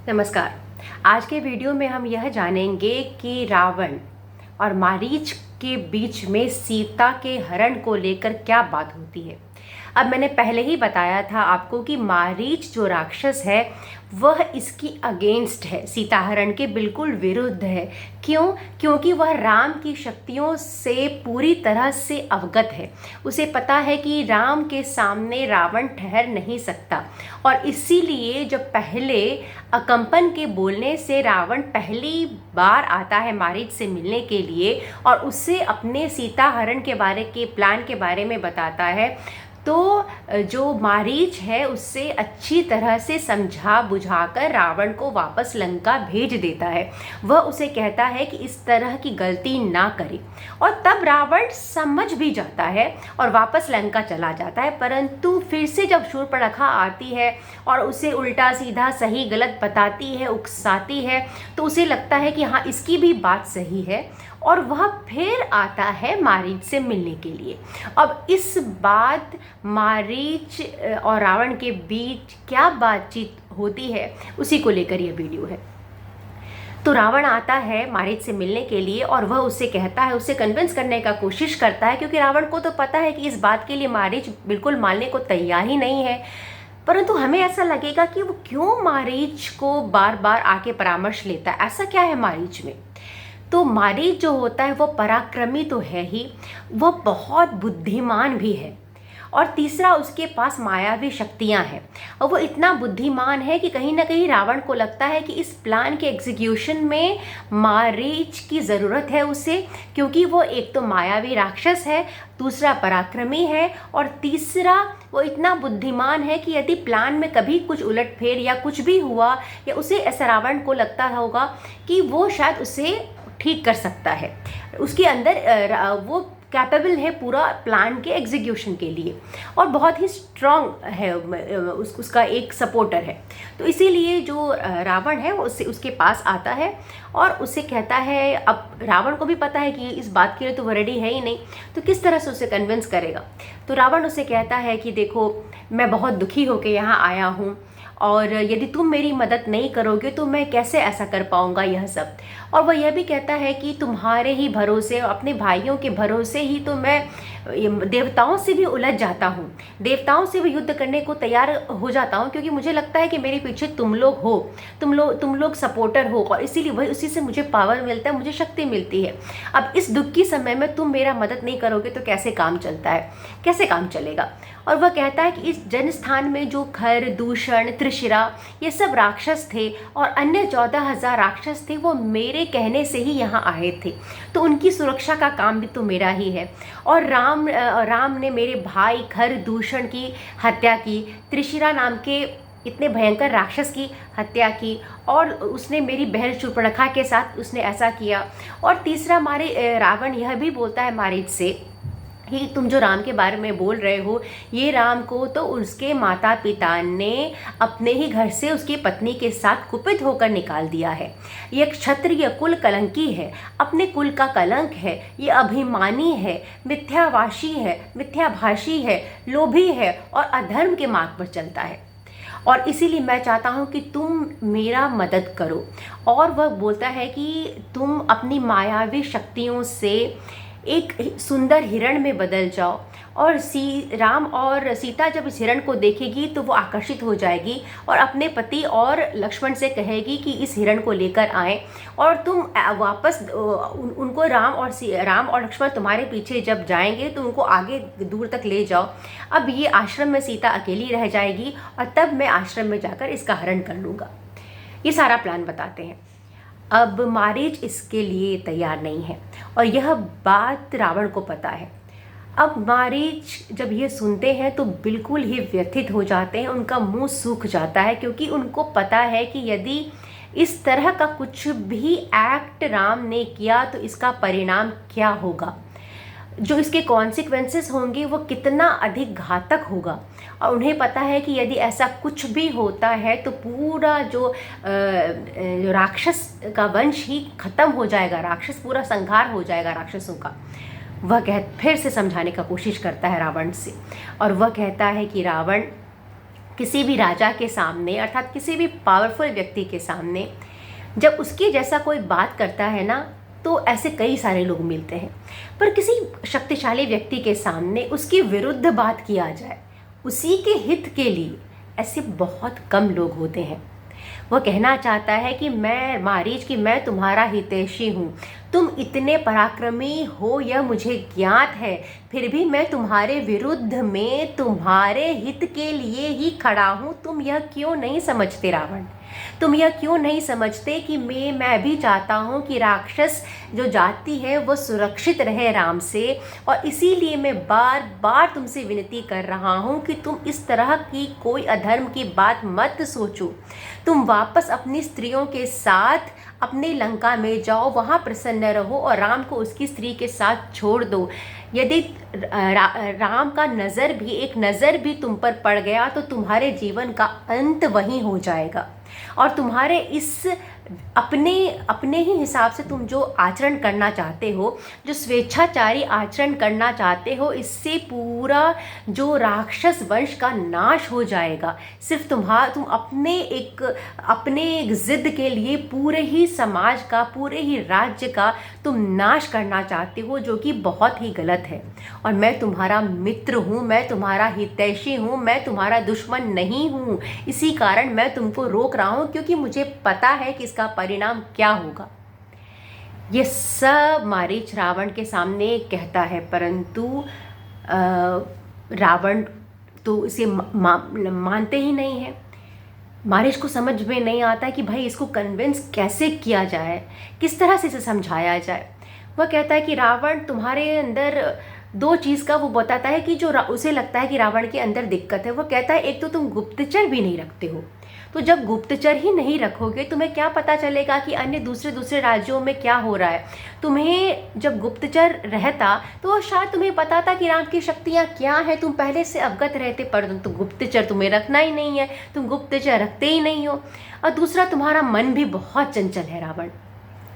नमस्कार। आज के वीडियो में हम यह जानेंगे कि रावण और मारीच के बीच में सीता के हरण को लेकर क्या बात होती है। अब मैंने पहले ही बताया था आपको कि मारीच जो राक्षस है वह इसकी अगेंस्ट है, सीता हरण के बिल्कुल विरुद्ध है। क्यों? क्योंकि वह राम की शक्तियों से पूरी तरह से अवगत है। उसे पता है कि राम के सामने रावण ठहर नहीं सकता, और इसीलिए जब पहले अकंपन के बोलने से रावण पहली बार आता है मारीच से मिलने के लिए और उससे अपने सीता हरण के बारे के प्लान के बारे में बताता है, तो जो मारीच है उससे अच्छी तरह से समझा बुझाकर रावण को वापस लंका भेज देता है। वह उसे कहता है कि इस तरह की गलती ना करे, और तब रावण समझ भी जाता है और वापस लंका चला जाता है। परंतु फिर से जब शूर्पणखा आती है और उसे उल्टा सीधा सही गलत बताती है, उकसाती है, तो उसे लगता है कि हाँ, इसकी भी बात सही है, और वह फिर आता है मारीच से मिलने के लिए। अब इस बात मारीच और रावण के बीच क्या बातचीत होती है, उसी को लेकर यह वीडियो है। तो रावण आता है मारीच से मिलने के लिए और वह उससे कहता है, उससे कन्विंस करने का कोशिश करता है, क्योंकि रावण को तो पता है कि इस बात के लिए मारीच बिल्कुल मानने को तैयार ही नहीं है। परंतु हमें ऐसा लगेगा कि वो क्यों मारीच को बार बार आके परामर्श लेता है, ऐसा क्या है मारीच में। तो मारीच जो होता है वो पराक्रमी तो है ही, वह बहुत बुद्धिमान भी है, और तीसरा उसके पास मायावी शक्तियां हैं। और वो इतना बुद्धिमान है कि कहीं ना कहीं रावण को लगता है कि इस प्लान के एग्जीक्यूशन में मारीच की ज़रूरत है उसे, क्योंकि वो एक तो मायावी राक्षस है, दूसरा पराक्रमी है, और तीसरा वो इतना बुद्धिमान है कि यदि प्लान में कभी कुछ उलटफेर या कुछ भी हुआ, या उसे ऐसा रावण को लगता होगा कि वो शायद उसे ठीक कर सकता है, उसके अंदर वो कैपेबल है पूरा प्लान के एग्जीक्यूशन के लिए, और बहुत ही स्ट्रांग है, उसका एक सपोर्टर है। तो इसीलिए जो रावण है वो उसके पास आता है और उससे कहता है, अब रावण को भी पता है कि इस बात के लिए तो वो रेडी है ही नहीं, तो किस तरह से उसे कन्विंस करेगा। तो रावण उसे कहता है कि देखो, मैं बहुत दुखी होकर यहाँ आया हूँ, और यदि तुम मेरी मदद नहीं करोगे तो मैं कैसे ऐसा कर पाऊंगा यह सब। और वह यह भी कहता है कि तुम्हारे ही भरोसे, अपने भाइयों के भरोसे ही तो मैं देवताओं से भी उलझ जाता हूँ, देवताओं से भी युद्ध करने को तैयार हो जाता हूँ, क्योंकि मुझे लगता है कि मेरे पीछे तुम लोग हो, तुम लोग सपोर्टर हो, और इसीलिए वही उसी से मुझे पावर मिलता है, मुझे शक्ति मिलती है। अब इस दुख की समय में तुम मेरा मदद नहीं करोगे तो कैसे काम चलता है, कैसे काम चलेगा। और वह कहता है कि इस जनस्थान में जो खर, दूषण, त्रिशिरा, ये सब राक्षस थे, और अन्य 14,000 राक्षस थे, वो मेरे कहने से ही यहाँ आए थे, तो उनकी सुरक्षा का काम भी तो मेरा ही है। और राम ने मेरे भाई खर दूषण की हत्या की, त्रिशिरा नाम के इतने भयंकर राक्षस की हत्या की, और उसने मेरी बहन शूर्पणखा के साथ उसने ऐसा किया। और तीसरा रावण यह भी बोलता है मारीच से कि तुम जो राम के बारे में बोल रहे हो, ये राम को तो उसके माता पिता ने अपने ही घर से उसकी पत्नी के साथ कुपित होकर निकाल दिया है। ये क्षत्रिय कुल कलंकी है, अपने कुल का कलंक है, ये अभिमानी है, मिथ्यावाशी है, मिथ्याभाषी है, लोभी है, और अधर्म के मार्ग पर चलता है, और इसीलिए मैं चाहता हूँ कि तुम मेरा मदद करो। और वह बोलता है कि तुम अपनी मायावी शक्तियों से एक सुंदर हिरण में बदल जाओ, और राम और सीता जब इस हिरण को देखेगी तो वो आकर्षित हो जाएगी और अपने पति और लक्ष्मण से कहेगी कि इस हिरण को लेकर आएं, और तुम वापस उनको राम और लक्ष्मण तुम्हारे पीछे जब जाएंगे तो उनको आगे दूर तक ले जाओ। अब ये आश्रम में सीता अकेली रह जाएगी, और तब मैं आश्रम में जाकर इसका हरण कर लूँगा। ये सारा प्लान बताते हैं। अब मारीच इसके लिए तैयार नहीं है, और यह बात रावण को पता है। अब मारीच जब ये सुनते हैं तो बिल्कुल ही व्यथित हो जाते हैं, उनका मुंह सूख जाता है, क्योंकि उनको पता है कि यदि इस तरह का कुछ भी एक्ट राम ने किया तो इसका परिणाम क्या होगा, जो इसके कॉन्सिक्वेंसेस होंगे वो कितना अधिक घातक होगा। और उन्हें पता है कि यदि ऐसा कुछ भी होता है तो पूरा जो राक्षस का वंश ही खत्म हो जाएगा, राक्षस पूरा संहार हो जाएगा राक्षसों का। वह फिर से समझाने का कोशिश करता है रावण से, और वह कहता है कि रावण, किसी भी राजा के सामने अर्थात किसी भी पावरफुल व्यक्ति के सामने जब उसके जैसा कोई बात करता है ना, तो ऐसे कई सारे लोग मिलते हैं। पर किसी शक्तिशाली व्यक्ति के सामने उसके विरुद्ध बात किया जाए, उसी के हित के लिए, ऐसे बहुत कम लोग होते हैं। वह कहना चाहता है कि मैं मारीच, कि मैं तुम्हारा हितैषी हूँ, तुम इतने पराक्रमी हो यह मुझे ज्ञात है, फिर भी मैं तुम्हारे विरुद्ध में तुम्हारे हित के लिए ही खड़ा हूँ। तुम यह क्यों नहीं समझते रावण? तुम यह क्यों नहीं समझते कि मैं भी चाहता हूँ कि राक्षस जो जाति है वो सुरक्षित रहे राम से, और इसीलिए मैं बार बार तुमसे विनती कर रहा हूँ कि तुम इस तरह की कोई अधर्म की बात मत सोचो। तुम वापस अपनी स्त्रियों के साथ अपने लंका में जाओ, वहाँ प्रसन्न रहो और राम को उसकी स्त्री के साथ छोड़ दो। यदि राम का एक नज़र भी तुम पर पड़ गया तो तुम्हारे जीवन का अंत वहीं हो जाएगा, और तुम्हारे इस अपने ही हिसाब से तुम जो आचरण करना चाहते हो, जो स्वेच्छाचारी आचरण करना चाहते हो, इससे पूरा जो राक्षस वंश का नाश हो जाएगा। सिर्फ तुम अपने एक जिद के लिए पूरे ही समाज का, पूरे ही राज्य का तुम नाश करना चाहते हो, जो कि बहुत ही गलत है। और मैं तुम्हारा मित्र हूँ, मैं तुम्हारा हितैषी हूँ, मैं तुम्हारा दुश्मन नहीं हूँ। इसी कारण मैं तुमको रोक रहा हूँ, क्योंकि मुझे पता है कि इसका परिणाम क्या होगा। ये सब मारीच रावण के सामने कहता है, परंतु रावण तो इसे मानते ही नहीं है। मारीच को समझ में नहीं आता कि भाई इसको कन्विंस कैसे किया जाए, किस तरह से इसे समझाया जाए। वह कहता है कि रावण, तुम्हारे अंदर दो चीज़ का वो बताता है कि जो उसे लगता है कि रावण के अंदर दिक्कत है। वो कहता है एक तो तुम गुप्तचर भी नहीं रखते हो, तो जब गुप्तचर ही नहीं रखोगे तुम्हें क्या पता चलेगा कि अन्य दूसरे राज्यों में क्या हो रहा है। तुम्हें जब गुप्तचर रहता तो शायद तुम्हें पता था कि राम की शक्तियाँ क्या हैं, तुम पहले से अवगत रहते, परंतु गुप्तचर तुम्हें रखना ही नहीं है, तुम गुप्तचर रखते ही नहीं हो। और दूसरा, तुम्हारा मन भी बहुत चंचल है रावण।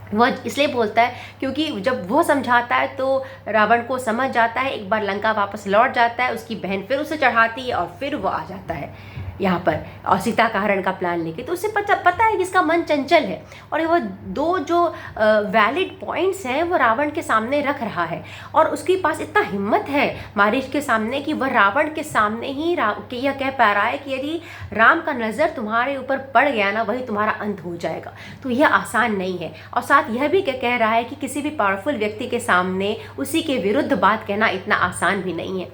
वह इसलिए बोलता है क्योंकि जब वह समझाता है तो रावण को समझ जाता है, एक बार लंका वापस लौट जाता है, उसकी बहन फिर उसे चढ़ाती है और फिर वो आ जाता है यहाँ पर और सीता का हरण का प्लान लेके। तो उसे पता है कि इसका मन चंचल है, और वह दो जो वैलिड पॉइंट्स हैं वो रावण के सामने रख रहा है, और उसके पास इतना हिम्मत है मारीच के सामने कि वह रावण के सामने ही यह कह पा रहा है कि यदि राम का नज़र तुम्हारे ऊपर पड़ गया ना, वही तुम्हारा अंत हो जाएगा। तो यह आसान नहीं है, और साथ यह भी कह रहा है कि किसी भी पावरफुल व्यक्ति के सामने उसी के विरुद्ध बात कहना इतना आसान भी नहीं है।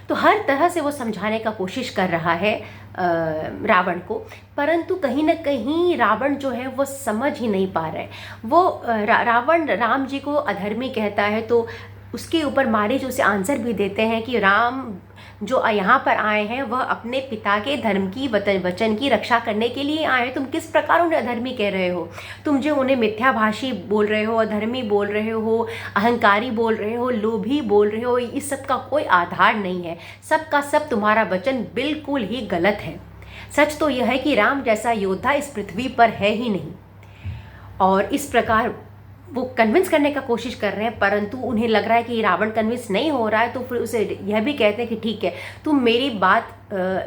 तो हर तरह से वो समझाने का कोशिश कर रहा है रावण को, परंतु कहीं ना कहीं रावण जो है वो समझ ही नहीं पा रहे। वो रावण राम जी को अधर्मी कहता है, तो उसके ऊपर मारीच उसे आंसर भी देते हैं कि राम जो यहाँ पर आए हैं वह अपने पिता के धर्म की वचन की रक्षा करने के लिए आए हैं। तुम किस प्रकार उन्हें अधर्मी कह रहे हो? तुम जो उन्हें मिथ्याभाषी बोल रहे हो, अधर्मी बोल रहे हो, अहंकारी बोल रहे हो, लोभी बोल रहे हो, इस सब का कोई आधार नहीं है। सब का सब तुम्हारा वचन बिल्कुल ही गलत है। सच तो यह है कि राम जैसा योद्धा इस पृथ्वी पर है ही नहीं। और इस प्रकार वो कन्विंस करने का कोशिश कर रहे हैं, परंतु उन्हें लग रहा है कि रावण कन्विंस नहीं हो रहा है। तो फिर उसे यह भी कहते हैं कि ठीक है, तुम मेरी बात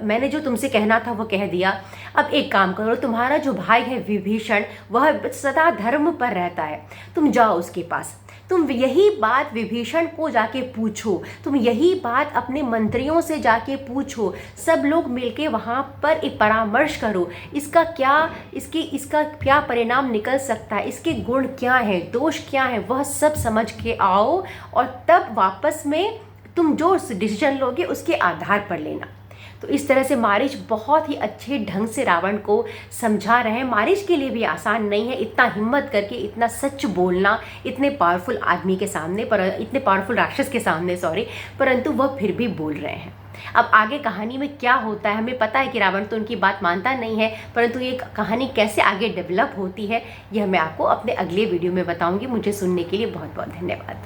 मैंने जो तुमसे कहना था वो कह दिया। अब एक काम करो, तुम्हारा जो भाई है विभीषण, वह सदा धर्म पर रहता है, तुम जाओ उसके पास, तुम यही बात विभीषण को जाके पूछो, तुम यही बात अपने मंत्रियों से जाके पूछो, सब लोग मिलके वहाँ पर एक परामर्श करो, इसका क्या परिणाम निकल सकता है, इसके गुण क्या है, दोष क्या है, वह सब समझ के आओ, और तब वापस में तुम जो डिसीजन लोगे उसके आधार पर लेना। तो इस तरह से मारीच बहुत ही अच्छे ढंग से रावण को समझा रहे हैं। मारीच के लिए भी आसान नहीं है इतना हिम्मत करके इतना सच बोलना इतने पावरफुल आदमी के सामने, इतने पावरफुल राक्षस के सामने परंतु वह फिर भी बोल रहे हैं। अब आगे कहानी में क्या होता है, हमें पता है कि रावण तो उनकी बात मानता नहीं है, परंतु ये कहानी कैसे आगे डेवलप होती है यह मैं आपको अपने अगले वीडियो में बताऊंगी। मुझे सुनने के लिए बहुत बहुत धन्यवाद।